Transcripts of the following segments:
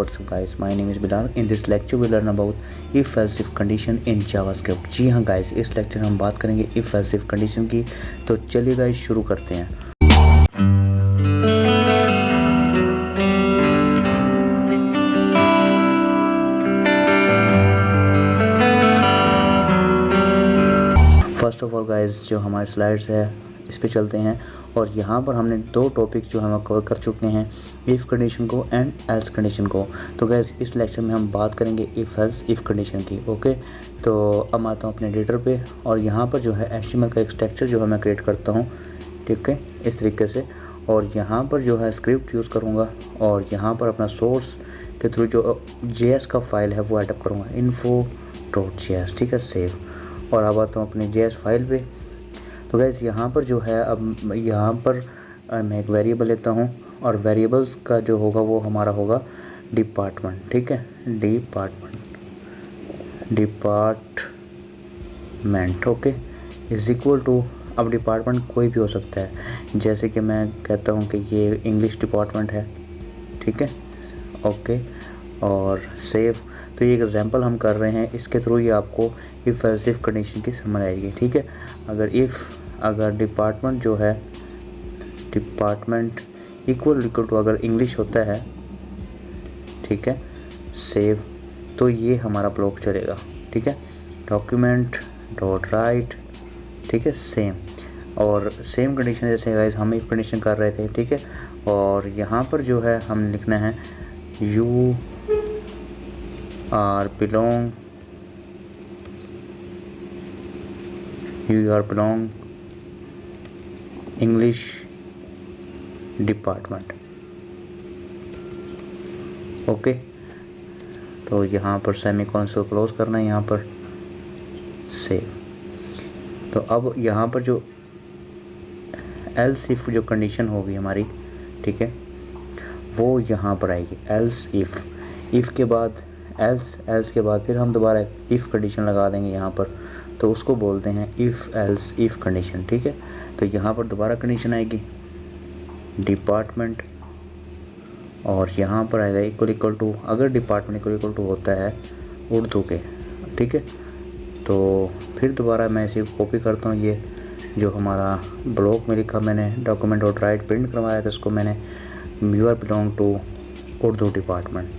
what's up guys, my name is Bilal. In this lecture we learn about if else if condition in JavaScript. जी हाँ guys, इस lecture में हम बात करेंगे if else if condition की। तो चलिए गाइस शुरू करते हैं। फर्स्ट ऑफ ऑल गाइस, जो हमारे स्लाइड्स है इस पे चलते हैं और यहाँ पर हमने दो टॉपिक जो हम कवर कर चुके हैं, इफ़ कंडीशन को एंड एल्स कंडीशन को। तो गाइस इस लेक्चर में हम बात करेंगे इफ़ एल्स इफ़ कंडीशन की। ओके, तो अब आता हूँ अपने एडिटर पे और यहाँ पर जो है HTML का एक स्ट्रक्चर जो है मैं क्रिएट करता हूँ, ठीक है, इस तरीके से। और यहाँ पर जो है स्क्रिप्ट यूज़ करूँगा और यहाँ पर अपना सोर्स के थ्रू जो JS का फाइल है वो एडअप करूँगा, info.js, ठीक है, सेव। और अब आता हूँ अपने JS फाइल पे। तो गैस यहाँ पर जो है, अब यहाँ पर मैं एक वेरिएबल लेता हूँ और वेरिएबल्स का जो होगा वो हमारा होगा डिपार्टमेंट, ठीक है, department okay, is equal to, अब डिपार्टमेंट कोई भी हो सकता है, जैसे कि मैं कहता हूँ कि ये इंग्लिश डिपार्टमेंट है, ठीक है, ओके, और सेव। तो ये एग्जांपल हम कर रहे हैं, इसके थ्रू ही आपको इफ़ एल्स इफ कंडीशन की समझ आएगी, ठीक है। अगर डिपार्टमेंट जो है, डिपार्टमेंट इक्वल टू अगर इंग्लिश होता है, ठीक है, सेव, तो ये हमारा ब्लॉक चलेगा, ठीक है, डॉक्यूमेंट डॉट राइट, ठीक है, सेम। और सेम कंडीशन जैसे गाइस हम इफ कंडीशन कर रहे थे, ठीक है। और यहाँ पर जो है हम लिखना है you are belong English department, okay. तो यहाँ पर सेमीकोलन से क्लोज करना है, यहाँ पर सेव। तो अब यहाँ पर जो एल्स इफ जो कंडीशन होगी हमारी, ठीक है, वो यहाँ पर आएगी, एल्स इफ़ के बाद एल्स के बाद फिर हम दोबारा इफ़ कंडीशन लगा देंगे यहाँ पर, तो उसको बोलते हैं इफ़ एल्स इफ़ कंडीशन, ठीक है। तो यहाँ पर दोबारा कंडीशन आएगी डिपार्टमेंट और यहाँ पर आएगा इक्वल टू, अगर डिपार्टमेंट इक्वल टू होता है उर्दू के, ठीक है। तो फिर दोबारा मैं इसे कॉपी करता हूँ, ये जो हमारा ब्लॉक में लिखा मैंने डॉक्यूमेंट डॉट राइट प्रिंट करवाया था, इसको मैंने you are belong to Urdu department,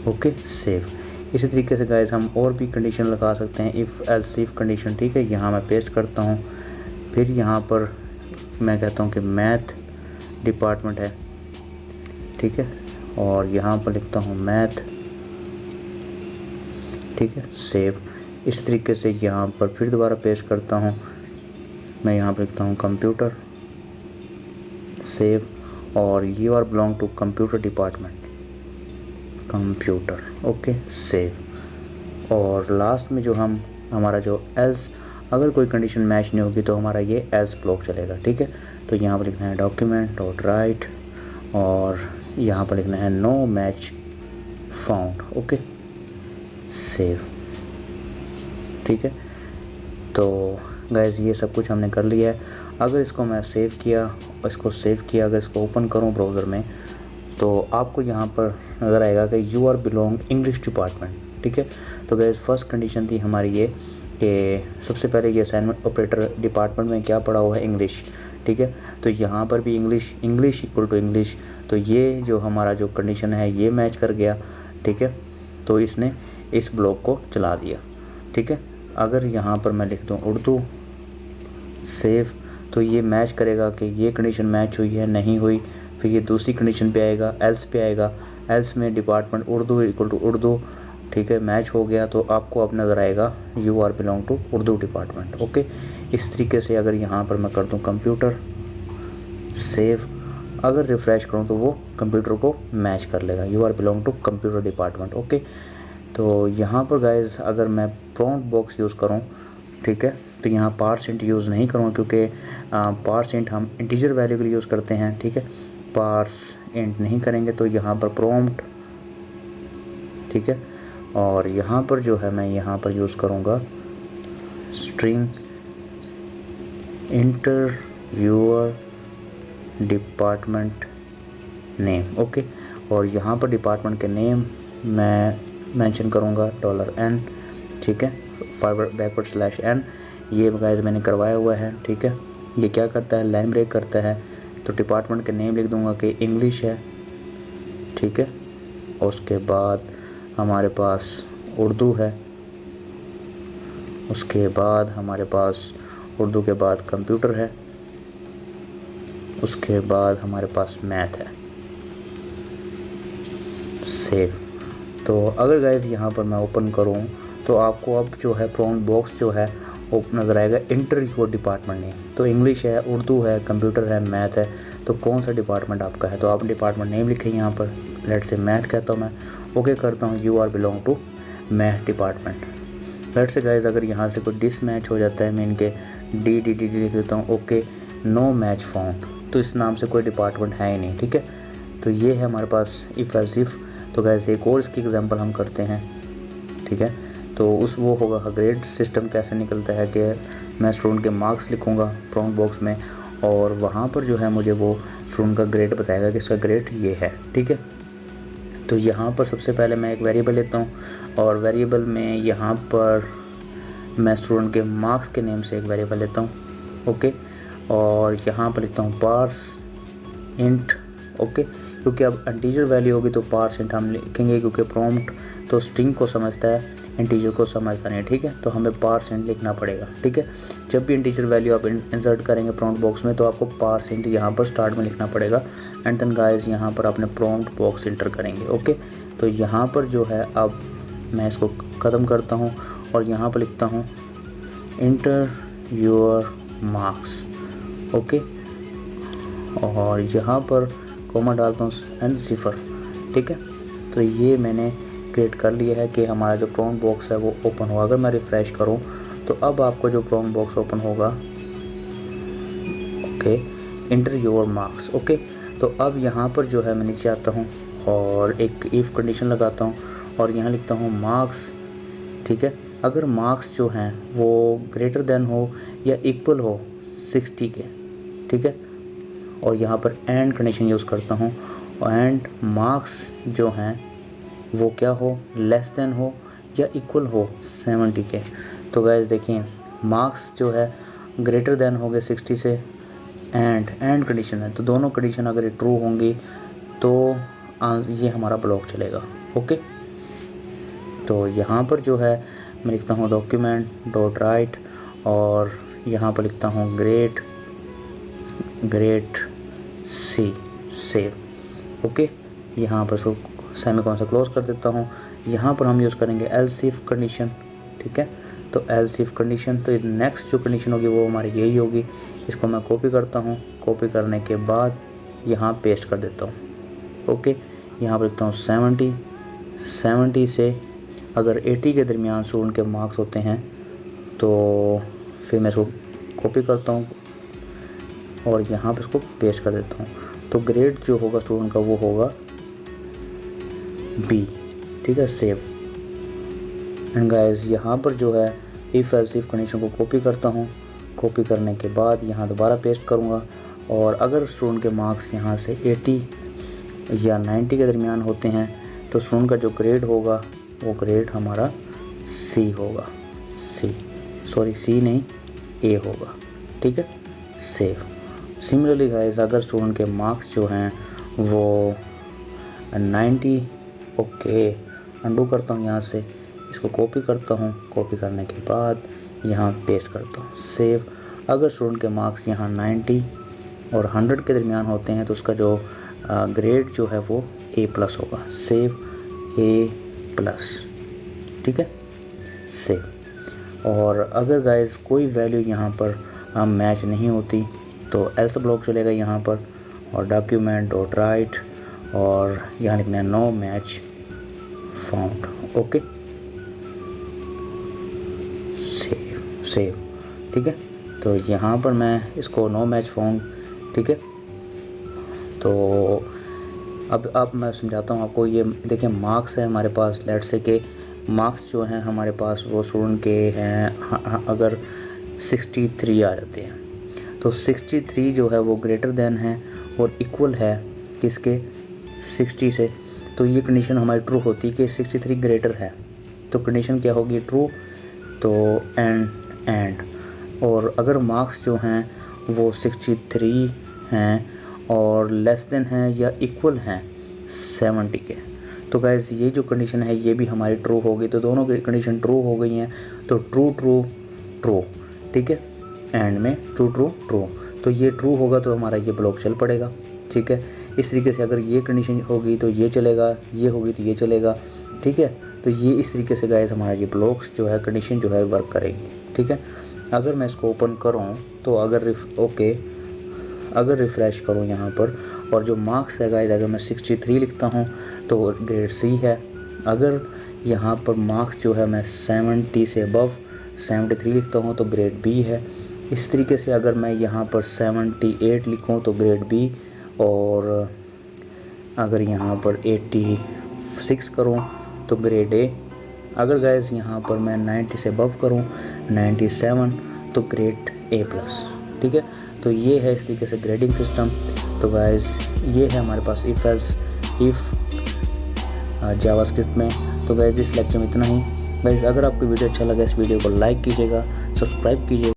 okay, save. इसी तरीके से गाइस हम और भी कंडीशन लगा सकते हैं, इफ़ एल्स इफ कंडीशन, ठीक है। यहाँ मैं पेस्ट करता हूँ, फिर यहाँ पर मैं कहता हूँ कि मैथ डिपार्टमेंट है, ठीक है, और यहाँ पर लिखता हूँ मैथ, ठीक है, सेव। इस तरीके से यहाँ पर फिर दोबारा पेस्ट करता हूँ, मैं यहाँ पर लिखता हूँ कंप्यूटर, सेव, और you are belong to computer department, computer, okay, save. और लास्ट में जो हमारा जो एल्स, अगर कोई कंडीशन मैच नहीं होगी तो हमारा ये एल्स ब्लॉक चलेगा, ठीक है। तो यहाँ पर लिखना है डॉक्यूमेंट डॉट राइट और यहाँ पर लिखना है no match found, okay, save, ठीक है। तो गाइस ये सब कुछ हमने कर लिया है। अगर इसको मैं सेव किया, अगर इसको ओपन करूँ ब्राउज़र में, तो आपको यहाँ पर नज़र आएगा कि you are belong English department, ठीक है। तो गाइस फर्स्ट कंडीशन थी हमारी ये कि सबसे पहले ये असाइनमेंट ऑपरेटर डिपार्टमेंट में क्या पड़ा हुआ है, इंग्लिश, ठीक है। तो यहाँ पर भी इंग्लिश इक्वल टू इंग्लिश, तो ये जो हमारा जो कंडीशन है ये मैच कर गया, ठीक है। तो इसने इस ब्लॉक को चला दिया, ठीक है। अगर यहाँ पर मैं लिख दूँ उर्दू, सेव, तो ये मैच करेगा कि ये कंडीशन मैच हुई है, नहीं हुई, फिर ये दूसरी कंडीशन पे आएगा, एल्स पे आएगा, एल्स में department Urdu equal to Urdu, ठीक है, मैच हो गया, तो आपको अब नज़र आएगा you are belong to Urdu department, okay. इस तरीके से अगर यहाँ पर मैं कर दूँ कंप्यूटर, सेव, अगर रिफ़्रेश करूँ तो वो कंप्यूटर को मैच कर लेगा, you are belong to computer department, okay. तो यहाँ पर गाइज अगर मैं प्रॉम्प्ट बॉक्स यूज़ करूँ, ठीक है, तो यहाँ पारसेंट यूज़ नहीं करूँगा क्योंकि पारसेंट हम इंटीजर वैल्यू के लिए यूज़ करते हैं, ठीक है, पार्स इंट नहीं करेंगे। तो यहाँ पर प्रॉम्प्ट, ठीक है, और यहाँ पर जो है मैं यहाँ पर यूज़ करूँगा string inter your department name, okay. और यहाँ पर डिपार्टमेंट के नेम मैं मेंशन करूँगा $N, ठीक है, फॉरवर्ड बैकवर्ड स्लैश n। ये गाइस मैंने करवाया हुआ है, ठीक है। ये क्या करता है, लाइन ब्रेक करता है। तो डिपार्टमेंट के नेम लिख दूंगा कि इंग्लिश है, ठीक है। उसके बाद हमारे पास उर्दू है, उसके बाद हमारे पास उर्दू के बाद कंप्यूटर है, उसके बाद हमारे पास मैथ है। सेव। तो अगर गाइस यहाँ पर मैं ओपन करूँ तो आपको अब जो है प्रॉम्प्ट बॉक्स जो है वो नज़र आएगा, इंटर योर डिपार्टमेंट नेम। तो इंग्लिश है, उर्दू है, कंप्यूटर है, मैथ है, तो कौन सा डिपार्टमेंट आपका है। तो आप डिपार्टमेंट नेम लिखें यहाँ पर, लेट से मैथ कहता हूँ मैं, ओके करता हूँ, you are belong to math department. Let say guys अगर यहाँ से कोई डिस मैच हो जाता है, मैं इनके डी लिख देता हूँ, ओके नो मैच फाउंड, तो इस नाम से कोई डिपार्टमेंट है ही नहीं, ठीक है। तो ये है हमारे पास इफ़ एल्स इफ। तो गाइस एक और इसकी एग्जांपल हम करते हैं, ठीक है। तो उस वो होगा ग्रेड सिस्टम कैसे निकलता है कि मैं स्टूडेंट के मार्क्स लिखूंगा प्रॉम्प्ट बॉक्स में, और वहाँ पर जो है मुझे वो स्टूडेंट का ग्रेड बताएगा कि इसका ग्रेड ये है, ठीक है। तो यहाँ पर सबसे पहले मैं एक वेरिएबल लेता हूँ, और वेरिएबल में यहाँ पर मैं स्टूडेंट के मार्क्स के नेम से एक वेरिएबल लेता हूँ, ओके। और यहाँ पर लिखता हूँ पार्स इंट, ओके, क्योंकि अब इंटीजर वैल्यू होगी तो पार्स इंट हम लिखेंगे, क्योंकि प्रॉम्प्ट तो स्ट्रिंग को समझता है, इंटीजर को समझता नहीं, ठीक है। तो हमें पार्स इंट लिखना पड़ेगा, ठीक है। जब भी इंटीजर वैल्यू आप इंसर्ट करेंगे प्रॉम्प्ट बॉक्स में तो आपको पार्स इंट यहाँ पर स्टार्ट में लिखना पड़ेगा, एंड देन गाइस यहाँ पर अपने प्रॉम्प्ट बॉक्स इंटर करेंगे, ओके। तो यहाँ पर जो है अब मैं इसको ख़त्म करता हूँ और यहाँ पर लिखता हूँ इंटर योर मार्क्स, ओके, और यहाँ पर कॉमा डालता हूँ एंड सिफर, ठीक है। तो ये मैंने क्रिएट कर लिया है कि हमारा जो प्रॉम्प्ट बॉक्स है वो ओपन होगा। अगर मैं रिफ़्रेश करूँ तो अब आपको जो प्रॉम्प्ट बॉक्स ओपन होगा, okay, inter your marks, okay. तो अब यहाँ पर जो है मैं नीचे आता हूँ और एक इफ़ कंडीशन लगाता हूँ और यहाँ लिखता हूँ मार्क्स, ठीक है। अगर मार्क्स जो हैं वो ग्रेटर देन हो या इक्वल हो 60 के, ठीक है, और यहाँ पर एंड कंडीशन यूज़ करता हूँ, एंड मार्क्स जो हैं वो क्या हो, लेस देन हो या इक्वल हो 70 के। तो गाइस देखिए मार्क्स जो है ग्रेटर देन हो गए 60 से, एंड कंडीशन है, तो दोनों कंडीशन अगर ये ट्रू होंगी तो ये हमारा ब्लॉक चलेगा, ओके। तो यहाँ पर जो है मैं लिखता हूँ डॉक्यूमेंट डॉट राइट, और यहाँ पर लिखता हूँ ग्रेड सी, सेव, ओके। यहाँ पर इसको सेमीकोलन से क्लोज कर देता हूँ। यहाँ पर हम यूज़ करेंगे एल्स इफ कंडीशन, ठीक है। तो एल्स इफ कंडीशन, तो नेक्स्ट जो कंडीशन होगी वो हमारी यही होगी। इसको मैं कॉपी करता हूँ, कॉपी करने के बाद यहाँ पेस्ट कर देता हूँ, ओके। यहाँ पर लिखता हूँ 70 से अगर 80 के दरमियान स्टूडेंट के मार्क्स होते हैं तो फिर मैं इसको कॉपी करता हूँ और यहाँ पर इसको पेस्ट कर देता हूँ। तो ग्रेड जो होगा स्टूडेंट का वो होगा बी, ठीक है, सेव। एंड गाइस यहाँ पर जो है इफ़ एल्स इफ कंडीशन को कॉपी करता हूँ, कॉपी करने के बाद यहाँ दोबारा पेस्ट करूँगा, और अगर स्टूडेंट के मार्क्स यहाँ से 80 या 90 के दरमियान होते हैं तो स्टूडेंट का जो ग्रेड होगा वो ग्रेड हमारा सी होगा, सी नहीं ए होगा, ठीक है, सेव। सिमिलरली गाइस अगर स्टूडेंट के मार्क्स जो हैं वो 90, ओके, अंडू करता हूँ, यहाँ से इसको कॉपी करता हूँ, कॉपी करने के बाद यहाँ पेस्ट करता हूँ, सेव। अगर स्टूडेंट के मार्क्स यहाँ 90 और 100 के दरमियान होते हैं तो उसका जो ग्रेड जो है वो A+ होगा, सेव, A+, ठीक है, सेव। और अगर गाइस कोई वैल्यू यहाँ पर मैच नहीं होती तो एल्स ब्लॉक चलेगा यहाँ पर, और डॉक्यूमेंट डॉट राइट, और यहाँ लिखना है no match found, okay, save, ठीक है। तो यहाँ पर मैं इसको नो मैच फाउंड, ठीक है। तो अब मैं समझाता हूँ आपको। ये देखिए मार्क्स है हमारे पास, लेट से के मार्क्स जो हैं हमारे पास वो स्टूडेंट के हैं अगर 63 आ जाते हैं तो 63 जो है वो ग्रेटर देन है और इक्वल है किसके, 60 से। तो ये कंडीशन हमारी ट्रू होती है कि 63 ग्रेटर है, तो कंडीशन क्या होगी, ट्रू। तो एंड और अगर मार्क्स जो हैं वो 63 हैं और लेस देन हैं या इक्वल हैं 70 के, तो गाइस ये जो कंडीशन है ये भी हमारी ट्रू होगी। तो दोनों की कंडीशन ट्रू हो गई हैं, तो ट्रू ट्रू ट्रू, ठीक है, एंड में ट्रू ट्रू ट्रू, तो ये ट्रू होगा तो हमारा ये ब्लॉक चल पड़ेगा, ठीक है। इस तरीके से अगर ये कंडीशन होगी तो ये चलेगा, ये होगी तो ये चलेगा, ठीक है। तो ये इस तरीके से गाइस हमारा ये ब्लॉक्स जो है कंडीशन जो है वर्क करेगी, ठीक है। अगर मैं इसको ओपन करूँ तो अगर अगर रिफ़्रेश करूँ यहाँ पर और जो मार्क्स है गाइस, अगर मैं 63 लिखता हूँ तो ग्रेड सी है। अगर यहाँ पर मार्क्स जो है मैं 70 से अबव 73 लिखता हूँ तो ग्रेड बी है। इस तरीके से अगर मैं यहाँ पर 78 लिखूँ तो ग्रेड बी, और अगर यहाँ पर 86 करूँ तो ग्रेड ए। अगर गाइस यहाँ पर मैं 90 से अबव करूँ 97 तो ग्रेड ए प्लस, ठीक है। तो ये है इस तरीके से ग्रेडिंग सिस्टम। तो गाइस ये है हमारे पास इफ़ जावास्क्रिप्ट में। तो गाइस इस लेक्चर में इतना ही। गाइस अगर आपको वीडियो अच्छा लगा इस वीडियो को लाइक कीजिएगा, सब्सक्राइब कीजिएगा।